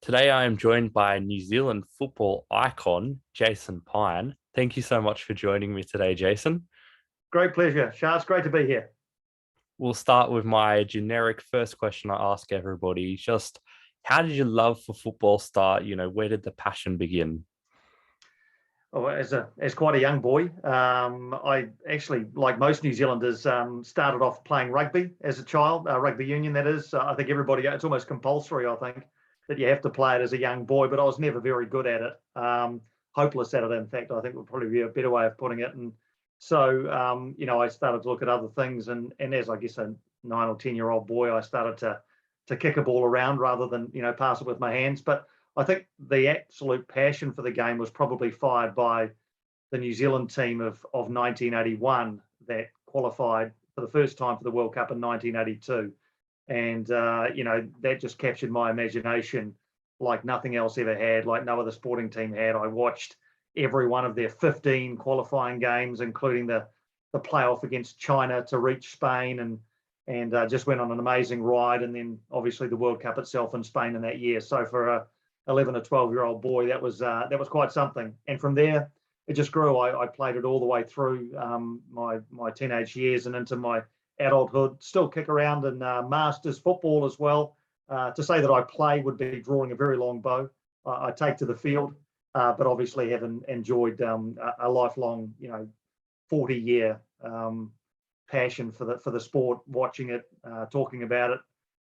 Today, I am joined by New Zealand football icon, Jason Pine. Thank you so much for joining me today, Jason. Great pleasure, Shah. Great to be here. We'll start with my generic first question I ask everybody. Just how did your love for football start? Where did the passion begin? Oh, as quite a young boy, I actually, like most New Zealanders, started off playing rugby as a child, rugby union, that is. I think everybody, it's almost compulsory, I think, that you have to play it as a young boy, but I was never very good at it. Hopeless at it, in fact, I think would probably be a better way of putting it. And so, I started to look at other things. And as I guess a 9 or 10-year-old boy, I started to kick a ball around rather than, pass it with my hands. But I think the absolute passion for the game was probably fired by the New Zealand team of 1981 that qualified for the first time for the World Cup in 1982. And, that just captured my imagination like nothing else ever had, like no other sporting team had. I watched every one of their 15 qualifying games, including the playoff against China to reach Spain, and just went on an amazing ride. And then obviously the World Cup itself in Spain in that year. So for a 11 or 12-year-old boy, that was quite something. And from there, it just grew. I played it all the way through my teenage years and into my adulthood. Still kick around in masters football as well. To say that I play would be drawing a very long bow. I take to the field, but obviously haven't enjoyed a lifelong, 40-year passion for the sport, watching it, talking about it,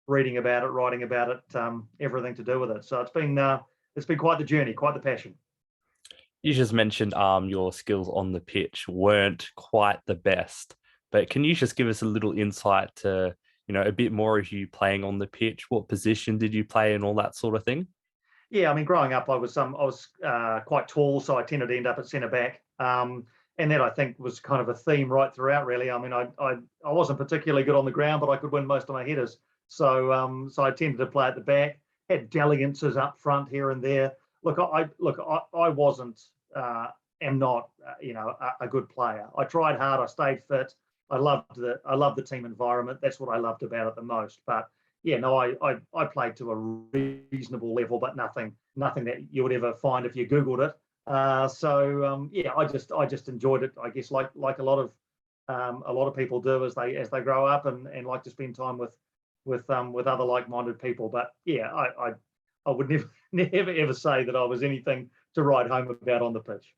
reading about it, writing about it, everything to do with it. So it's been quite the journey, quite the passion. You just mentioned your skills on the pitch weren't quite the best, but can you just give us a little insight to, a bit more of you playing on the pitch? What position did you play and all that sort of thing? Yeah, I mean, growing up, I was quite tall, so I tended to end up at centre back. And that I think was kind of a theme right throughout, really. I mean, I wasn't particularly good on the ground, but I could win most of my headers. So I tended to play at the back, had dalliances up front here and there. I wasn't, am not, a good player. I tried hard. I stayed fit. I loved the team environment. That's what I loved about it the most. But yeah, no, I played to a reasonable level, but nothing that you would ever find if you Googled it. Yeah, I just enjoyed it. I guess like a lot of people do as they grow up and like to spend time with other like-minded people. But yeah, I would never ever say that I was anything to write home about on the pitch.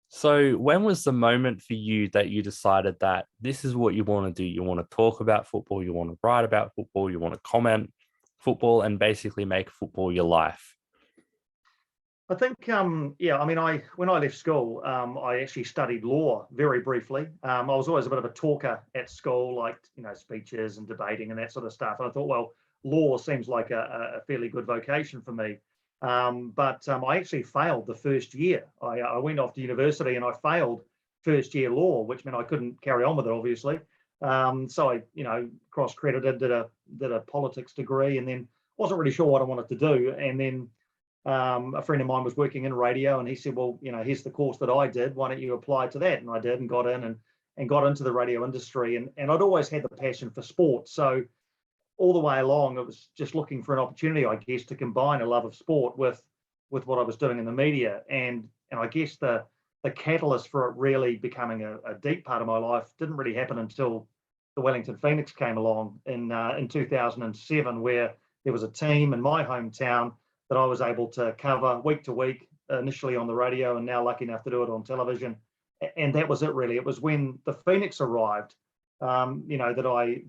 So, when was the moment for you that you decided that this is what you want to do? You want to talk about football, you want to write about football, you want to comment football, and basically make football your life? I think, yeah, I mean, when I left school, I actually studied law very briefly. I was always a bit of a talker at school, like, speeches and debating and that sort of stuff. And I thought, well, law seems like a fairly good vocation for me. But I actually failed the first year. I went off to university and I failed first year law, which meant I couldn't carry on with it, obviously. So I, cross-credited, did a politics degree, and then wasn't really sure what I wanted to do. And then a friend of mine was working in radio, and he said, well, here's the course that I did. Why don't you apply to that? And I did, and got in and got into the radio industry. And I'd always had the passion for sport. So all the way along, it was just looking for an opportunity, I guess, to combine a love of sport with what I was doing in the media. And I guess the catalyst for it really becoming a deep part of my life didn't really happen until the WelPhoenix came along in 2007, where there was a team in my hometown that I was able to cover week to week, initially on the radio, and now lucky enough to do it on television. And that was it, really. It was when the Phoenix arrived, that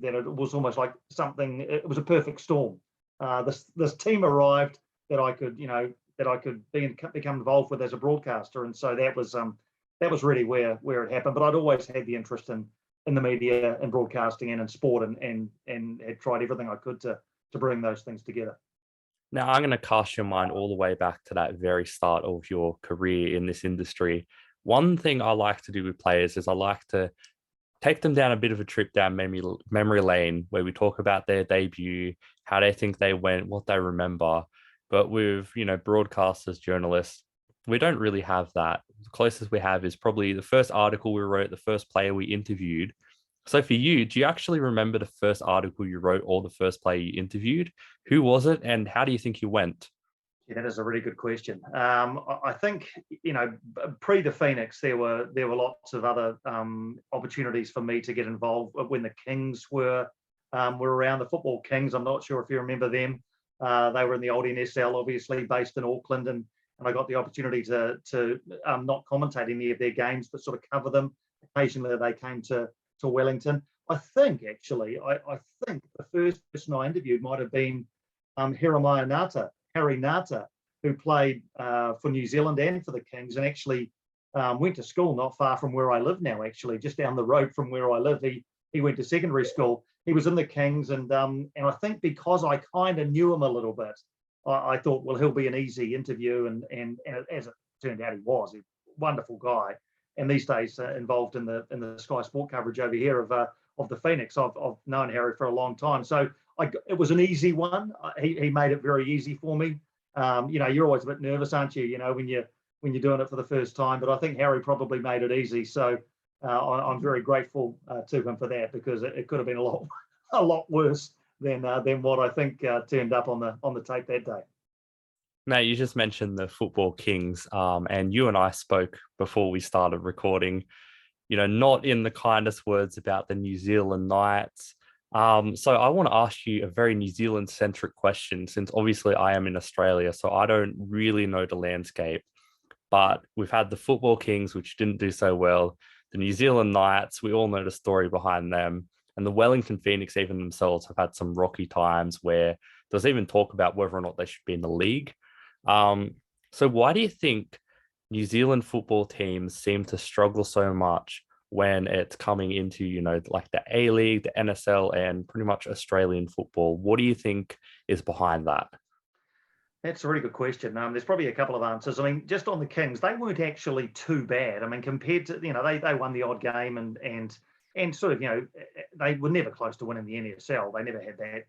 it was almost like something. It was a perfect storm. This team arrived that I could, become involved with as a broadcaster, and so that was really where it happened. But I'd always had the interest in the media and broadcasting and in sport, and had tried everything I could to bring those things together. Now, I'm going to cast your mind all the way back to that very start of your career in this industry. One thing I like to do with players is I like to take them down a bit of a trip down memory lane where we talk about their debut, how they think they went, what they remember. But with, broadcasters, journalists, we don't really have that. The closest we have is probably the first article we wrote, the first player we interviewed. So for you, do you actually remember the first article you wrote or the first player you interviewed? Who was it and how do you think you went? Yeah, that is a really good question. I think, pre the Phoenix, there were lots of other opportunities for me to get involved when the Kings were around. The Football Kings. I'm not sure if you remember them. They were in the old NSL, obviously based in Auckland, and I got the opportunity to not commentate any of their games, but sort of cover them. Occasionally, they came to Wellington. I think I think the first person I interviewed might have been Harry Nata, who played for New Zealand and for the Kings, and actually went to school not far from where I live now. Actually, just down the road from where I live, he went to secondary school. He was in the Kings, and I think because I kind of knew him a little bit, I thought, well, he'll be an easy interview, and as it turned out, he was. He's a wonderful guy, and these days involved in the Sky Sport coverage over here of the Phoenix. I've known Harry for a long time, so it was an easy one. He made it very easy for me. You're always a bit nervous, aren't you? When you're doing it for the first time. But I think Harry probably made it easy. So I'm very grateful to him for that, because it could have been a lot worse than what I think turned up on the tape that day. Now, you just mentioned the Football Kings, and you and I spoke before we started recording, not in the kindest words about the New Zealand Knights. So I want to ask you a very New Zealand-centric question, since obviously I am in Australia, so I don't really know the landscape. But we've had the Football Kings, which didn't do so well. The New Zealand Knights, we all know the story behind them. And the Wellington Phoenix, even themselves, have had some rocky times where there's even talk about whether or not they should be in the league. So why do you think New Zealand football teams seem to struggle so much when it's coming into, like the A-League, the NSL, and pretty much Australian football? What do you think is behind that? That's a really good question. There's probably a couple of answers. I mean, just on the Kings, they weren't actually too bad. I mean, compared to, they won the odd game and sort of, they were never close to winning the NSL. They never had that,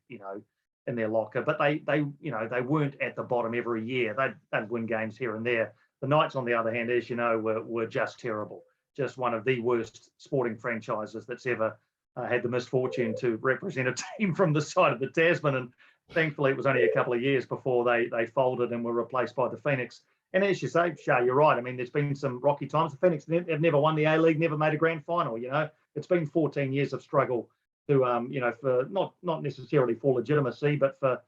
in their locker. But they weren't at the bottom every year. They'd win games here and there. The Knights, on the other hand, as you know, were just terrible. Just one of the worst sporting franchises that's ever had the misfortune to represent a team from the side of the Tasman. And thankfully, it was only a couple of years before they folded and were replaced by the Phoenix. And as you say, Shah, you're right. I mean, there's been some rocky times. The Phoenix have never won the A-League, never made a grand final. It's been 14 years of struggle to, for not necessarily for legitimacy, but for,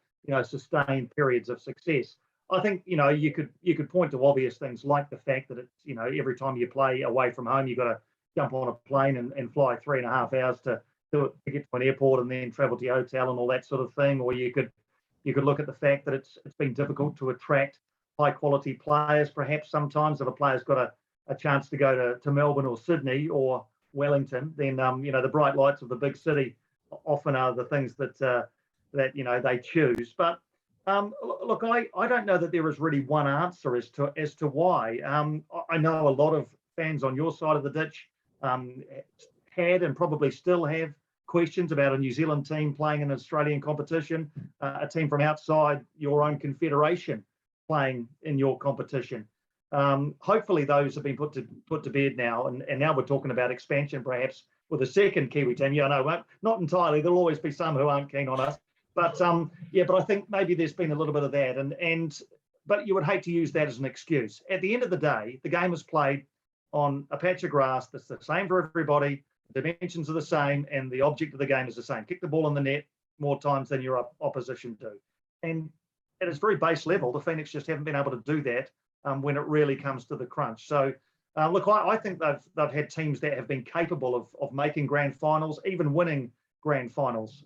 sustained periods of success. I think, you could point to obvious things like the fact that it's, every time you play away from home, you've got to jump on a plane and fly 3.5 hours to get to an airport and then travel to your hotel and all that sort of thing. Or you could look at the fact that it's been difficult to attract high quality players. Perhaps sometimes if a player's got a chance to go to Melbourne or Sydney or Wellington, then the bright lights of the big city often are the things that they choose. But look, I don't know that there is really one answer as to why. I know a lot of fans on your side of the ditch had and probably still have questions about a New Zealand team playing in an Australian competition, a team from outside your own confederation playing in your competition. Hopefully those have been put to bed now, and now we're talking about expansion perhaps with a second Kiwi team. Yeah, no, not entirely. There'll always be some who aren't keen on us. But but I think maybe there's been a little bit of that, but you would hate to use that as an excuse. At the end of the day, the game is played on a patch of grass that's the same for everybody. The dimensions are the same, and the object of the game is the same. Kick the ball in the net more times than your opposition do. And at its very base level, the Phoenix just haven't been able to do that when it really comes to the crunch. So, look, I think they've had teams that have been capable of making grand finals, even winning grand finals.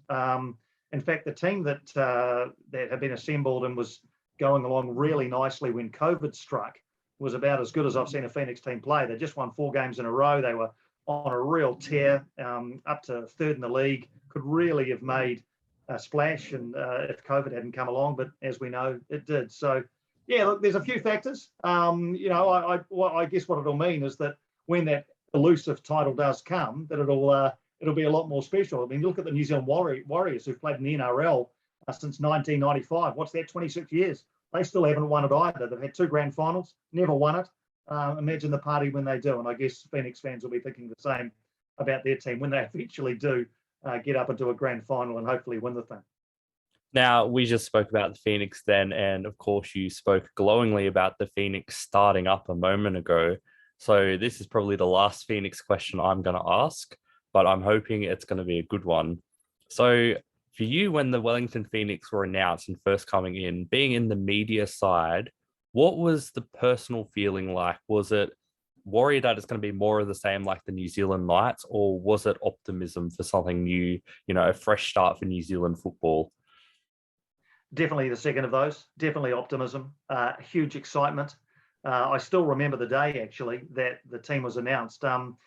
In fact, the team that had been assembled and was going along really nicely when COVID struck was about as good as I've seen a Phoenix team play. They just won 4 games in a row. They were on a real tear, up to third in the league, could really have made a splash and if COVID hadn't come along, but as we know, it did. So, yeah, look, there's a few factors. I guess what it'll mean is that when that elusive title does come, that it'll be a lot more special. I mean, look at the New Zealand Warriors who've played in the NRL since 1995. What's that, 26 years? They still haven't won it either. They've had 2 grand finals, never won it. Imagine the party when they do. And I guess Phoenix fans will be thinking the same about their team when they eventually do get up into a grand final and hopefully win the thing. Now, we just spoke about the Phoenix then, and of course, you spoke glowingly about the Phoenix starting up a moment ago. So, this is probably the last Phoenix question I'm going to ask, but I'm hoping it's going to be a good one. So, for you, when the Wellington Phoenix were announced and first coming in, being in the media side, what was the personal feeling like? Was it worry that it's going to be more of the same like the New Zealand Knights, or was it optimism for something new, a fresh start for New Zealand football? Definitely the second of those. Definitely optimism. Huge excitement. I still remember the day actually that the team was announced. Terry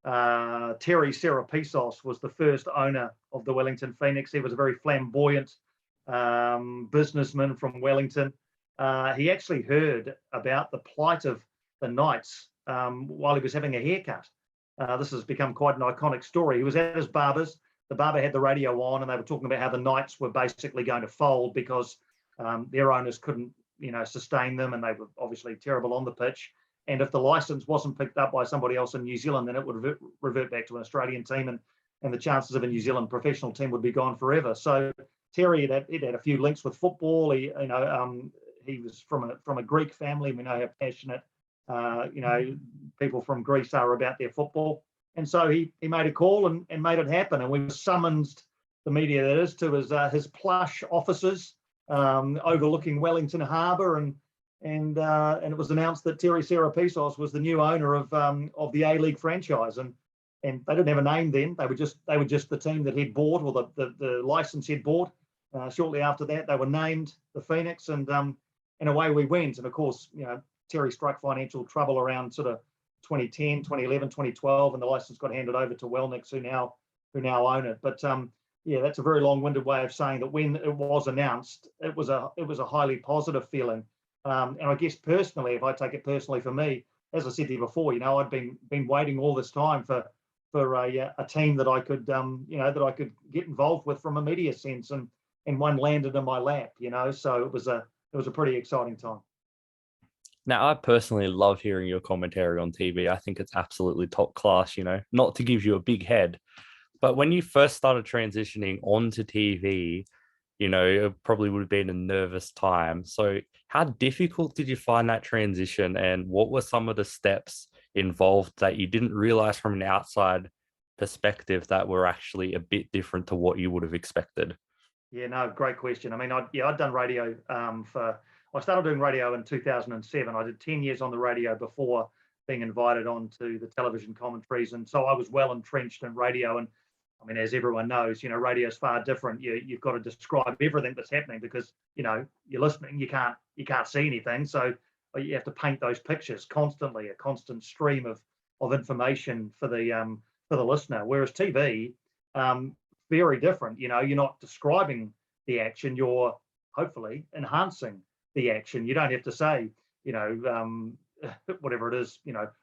Serapisos was the first owner of the Wellington Phoenix. He was a very flamboyant businessman from Wellington. He actually heard about the plight of the Knights while he was having a haircut. This has become quite an iconic story. He was at his barber's. The barber had the radio on, and they were talking about how the Knights were basically going to fold because their owners couldn't, sustain them, and they were obviously terrible on the pitch. And if the license wasn't picked up by somebody else in New Zealand, then it would revert back to an Australian team, and the chances of a New Zealand professional team would be gone forever. So Terry had a few links with football. He was from a Greek family. We know how passionate people from Greece are about their football. And so he made a call and made it happen. And we summoned the media, that is, to his plush offices overlooking Wellington Harbour, and it was announced that Terry Serapisos was the new owner of the A-League franchise. And they didn't have a name then. They were just the team that he'd bought, or the license he'd bought. Shortly after that, they were named the Phoenix, and away we went. And of course, Terry struck financial trouble around sort of 2010, 2011, 2012, and the license got handed over to WelPhoenix, who now own it. But that's a very long-winded way of saying that when it was announced, it was a highly positive feeling. And I guess personally, if I take it personally for me, as I said to you before, I'd been waiting all this time for a team that I could that I could get involved with from a media sense, and one landed in my lap. So it was a pretty exciting time. Now, I personally love hearing your commentary on TV. I think it's absolutely top class, not to give you a big head, but when you first started transitioning onto TV, it probably would have been a nervous time. So, how difficult did you find that transition, and what were some of the steps involved that you didn't realize from an outside perspective that were actually a bit different to what you would have expected? Yeah, no, great question. I mean, I'd done radio I started doing radio in 2007. I did 10 years on the radio before being invited onto the television commentaries. And so I was well entrenched in radio. And I mean, as everyone knows, radio is far different. You've got to describe everything that's happening because, you're listening, you can't see anything. So you have to paint those pictures constantly, a constant stream of information for the listener. Whereas TV, very different. You're not describing the action, you're hopefully enhancing the action. You don't have to say, whatever it is,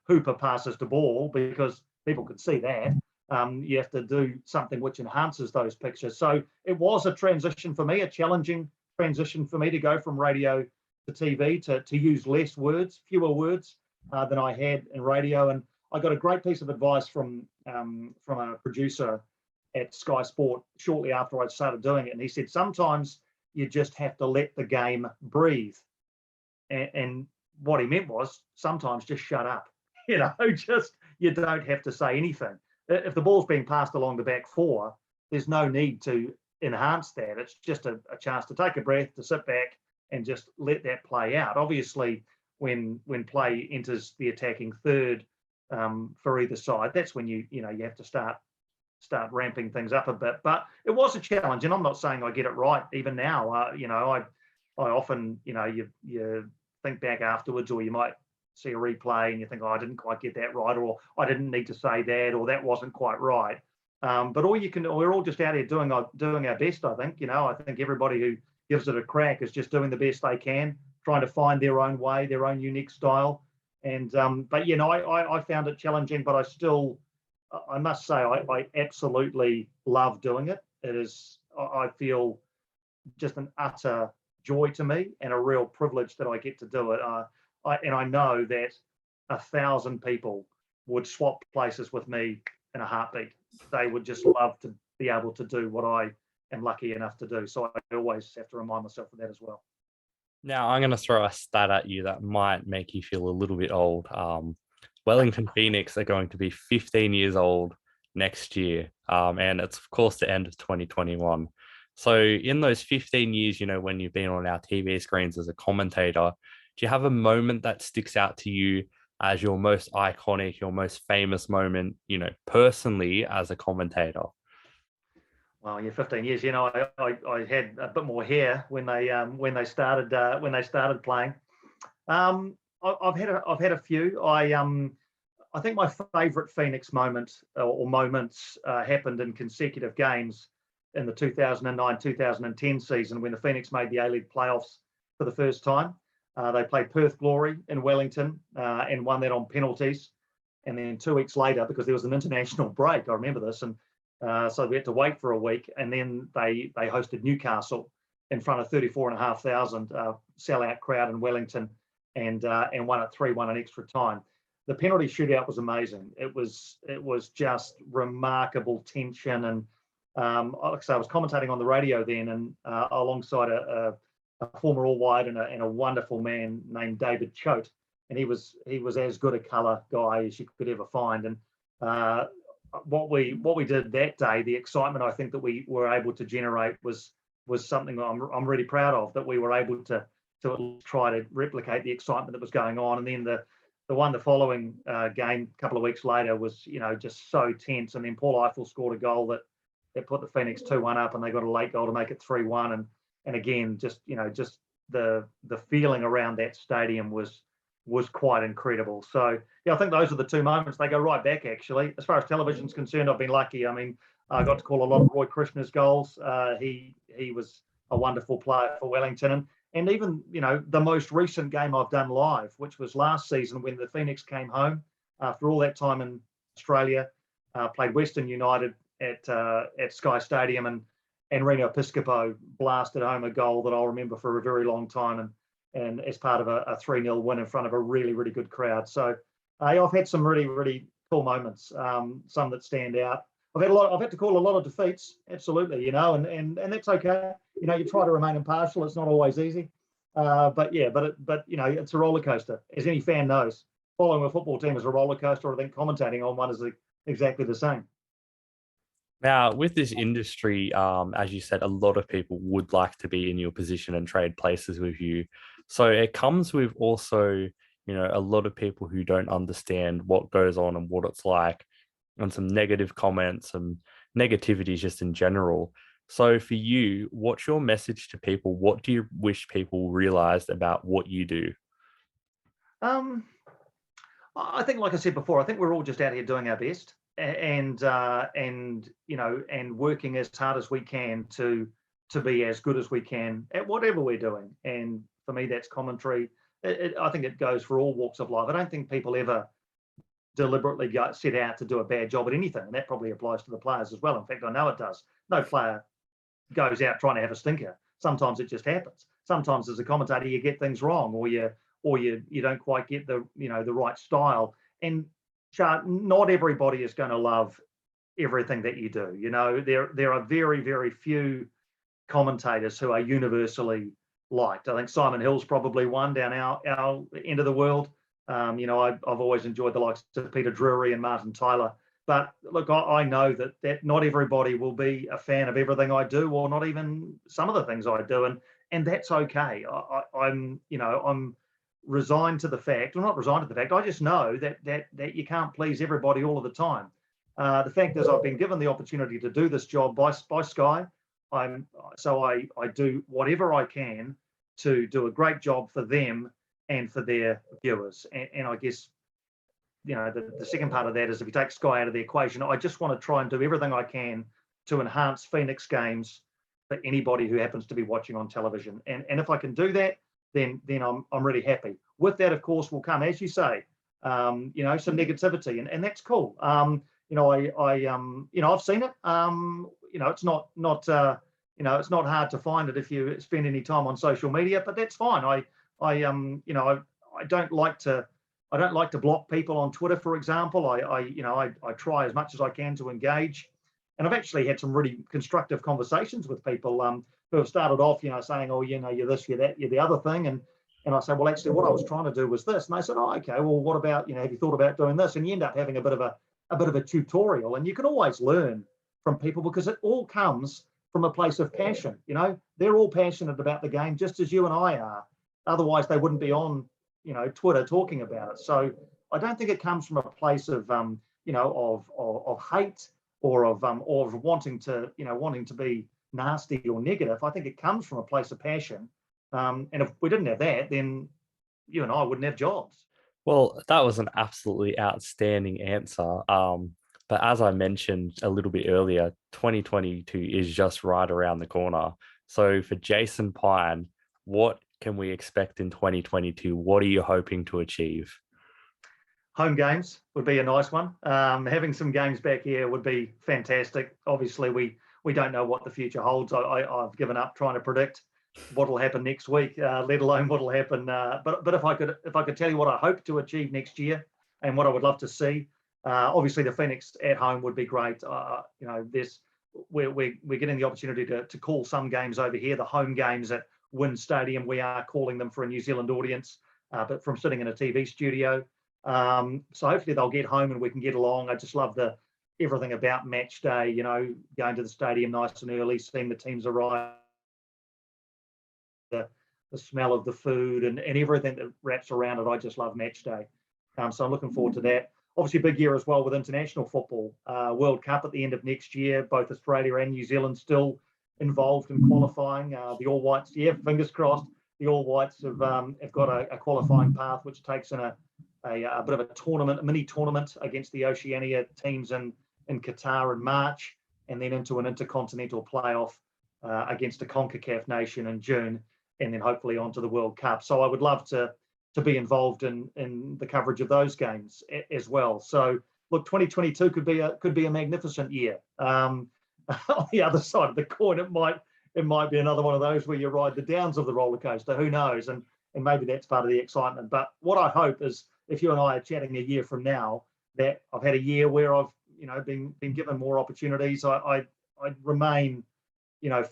Hooper passes the ball, because people could see that. You have to do something which enhances those pictures. So it was a transition for me, a challenging transition for me to go from radio to TV, to use fewer words than I had in radio. And I got a great piece of advice from a producer at Sky Sport shortly after I started doing it. And he said, sometimes you just have to let the game breathe. And what he meant was sometimes just shut up, just you don't have to say anything. If the ball's being passed along the back four, there's no need to enhance that. It's just a chance to take a breath, to sit back and just let that play out. Obviously, when play enters the attacking third for either side, that's when you have to start ramping things up a bit. But it was a challenge, and I'm not saying I get it right even now. I often, you think back afterwards, or you might see a replay and you think, oh, I didn't quite get that right, or I didn't need to say that, or that wasn't quite right. But we're all just out here doing our best. I think, I think everybody who gives it a crack is just doing the best they can, trying to find their own way, their own unique style. And but I found it challenging, but I must say, I absolutely love doing it. I feel just an utter joy to me, and a real privilege that I get to do it. And I know that 1,000 people would swap places with me in a heartbeat. They would just love to be able to do what I am lucky enough to do. So I always have to remind myself of that as well. Now, I'm going to throw a stat at you that might make you feel a little bit old. Wellington Phoenix are going to be 15 years old next year. And it's, of course, the end of 2021. So, in those 15 years, when you've been on our TV screens as a commentator, do you have a moment that sticks out to you as your most iconic, your most famous moment, personally as a commentator? Well, yeah, 15 years. I had a bit more hair when they started playing. I've had a few. I think my favourite Phoenix moment or moments happened in consecutive games in the 2009-2010 season when the Phoenix made the A-League playoffs for the first time. They played Perth Glory in Wellington and won that on penalties. And then 2 weeks later, because there was an international break, I remember this, and so we had to wait for a week, and then they hosted Newcastle in front of 34,500 sellout crowd in Wellington, and won it 3-1 in extra time. The penalty shootout was amazing. It was just remarkable tension, and like I say, I was commentating on the radio then, and alongside a former All White and a wonderful man named David Choate, and he was as good a colour guy as you could ever find, and what we did that day, the excitement I think that we were able to generate was something I'm really proud of, that we were able to try to replicate the excitement that was going on. And then the one the following game a couple of weeks later was just so tense, and then Paul Eiffel scored a goal that put the Phoenix 2-1 up, and they got a late goal to make it 3-1, and again just the feeling around that stadium was quite incredible. So yeah, I think those are the two moments. They go right back, actually. As far as television's concerned, I've been lucky. I mean, I got to call a lot of Roy Krishna's goals. He was a wonderful player for Wellington, and even the most recent game I've done live, which was last season when the Phoenix came home after all that time in Australia, played Western United at Sky Stadium, and Reno Piscopo blasted home a goal that I'll remember for a very long time, and as part of a 3-0 win in front of a really, really good crowd. So I've had some really, really cool moments, some that stand out. I've had to call a lot of defeats, absolutely, and that's okay. You try to remain impartial. It's not always easy, but it's a roller coaster, as any fan knows. Following a football team is a roller coaster. I think commentating on one is exactly the same. Now, with this industry, as you said, a lot of people would like to be in your position and trade places with you. So it comes with also, a lot of people who don't understand what goes on and what it's like, and some negative comments and negativity just in general. So for you, what's your message to people? What do you wish people realized about what you do? I think, like I said before, I think we're all just out here doing our best, and working as hard as we can to be as good as we can at whatever we're doing. And for me, that's commentary. I think it goes for all walks of life. I don't think people ever deliberately set out to do a bad job at anything, and that probably applies to the players as well. In fact, I know it does. No player goes out trying to have a stinker. Sometimes it just happens. Sometimes as a commentator you get things wrong, or you don't quite get the the right style. And not everybody is going to love everything that you do. There are very, very few commentators who are universally liked. I think Simon Hill's probably one down our end of the world. I've always enjoyed the likes of Peter Drury and Martin Tyler. But look, I know that not everybody will be a fan of everything I do, or not even some of the things I do, and that's okay. I'm resigned to the fact, or not resigned to the fact, I just know that you can't please everybody all of the time. The fact is, I've been given the opportunity to do this job by Sky. I do whatever I can to do a great job for them and for their viewers. And I guess, the second part of that is, if you take Sky out of the equation, I just want to try and do everything I can to enhance Phoenix games for anybody who happens to be watching on television. And if I can do that, then I'm really happy. With that, of course, will come, as you say, some negativity, and that's cool. I've seen it. It's not hard to find it if you spend any time on social media, but that's fine. I don't like to block people on Twitter, for example. I try as much as I can to engage, And I've actually had some really constructive conversations with people who have started off, saying, oh, you're this, you're that, you're the other thing. And I say, well, actually, what I was trying to do was this. And they said, oh, okay, well, what about, have you thought about doing this? And you end up having a bit of a tutorial. And you can always learn from people because it all comes from a place of passion. They're all passionate about the game, just as you and I are. Otherwise, they wouldn't be on, Twitter talking about it. So I don't think it comes from a place of, of hate or of wanting to be nasty or negative. I think it comes from a place of passion. And if we didn't have that, then you and I wouldn't have jobs. Well, that was an absolutely outstanding answer. But as I mentioned a little bit earlier, 2022 is just right around the corner. So for Jason Pine, what can we expect in 2022? What are you hoping to achieve? Home games would be a nice one. Having some games back here would be fantastic. Obviously, we don't know what the future holds. I've given up trying to predict what will happen next week, let alone what will happen. But if I could tell you what I hope to achieve next year and what I would love to see, obviously the Phoenix at home would be great. We're getting the opportunity to call some games over here, the home games at Wynn Stadium. We are calling them for a New Zealand audience, but from sitting in a TV studio. So hopefully they'll get home and we can get along. I just love everything about match day, going to the stadium nice and early, seeing the teams arrive, the smell of the food and everything that wraps around it. I just love match day. So I'm looking forward to that. Obviously a big year as well with international football. World Cup at the end of next year, both Australia and New Zealand still involved in qualifying. The All Whites, fingers crossed. The All Whites have got a qualifying path, which takes in a bit of a tournament, a mini tournament against the Oceania teams in Qatar in March, and then into an intercontinental playoff against a CONCACAF nation in June, and then hopefully onto the World Cup. So I would love to be involved in the coverage of those games as well. So look, 2022 could be a magnificent year. On the other side of the coin, it might be another one of those where you ride the downs of the roller coaster. Who knows? And maybe that's part of the excitement. But what I hope is, if you and I are chatting a year from now, that I've had a year where I've been given more opportunities. I remain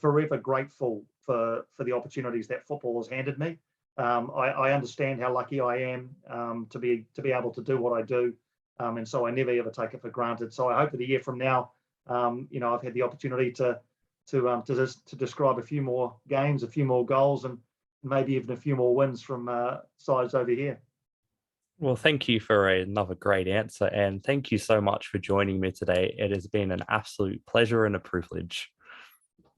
forever grateful for the opportunities that football has handed me. I understand how lucky I am to be able to do what I do, and so I never ever take it for granted. So I hope that a year from now, I've had the opportunity to describe a few more games, a few more goals, and maybe even a few more wins from sides over here. Well, thank you for another great answer, and thank you so much for joining me today. It has been an absolute pleasure and a privilege.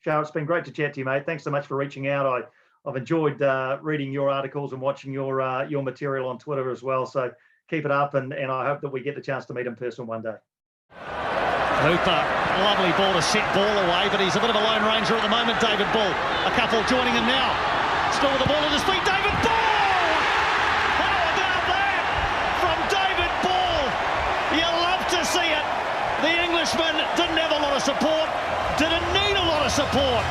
Shao, it's been great to chat to you, mate. Thanks so much for reaching out. I've enjoyed reading your articles and watching your material on Twitter as well. So keep it up, and I hope that we get the chance to meet in person one day. Hooper, lovely ball to set ball away, but he's a bit of a lone ranger at the moment, David Bull. A couple joining him now. Still with the ball at his feet, David Bull! See it. The Englishman didn't have a lot of support, didn't need a lot of support.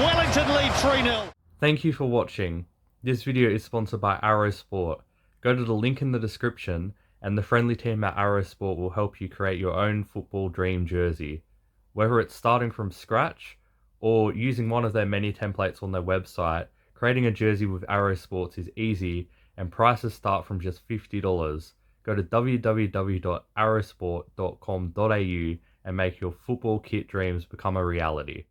Wellington lead 3-0. Thank you for watching. This video is sponsored by Arrow Sport. Go to the link in the description and the friendly team at Arrow Sport will help you create your own football dream jersey. Whether it's starting from scratch or using one of their many templates on their website, creating a jersey with Arrow Sports is easy and prices start from just $50. Go to www.arrowsport.com.au and make your football kit dreams become a reality.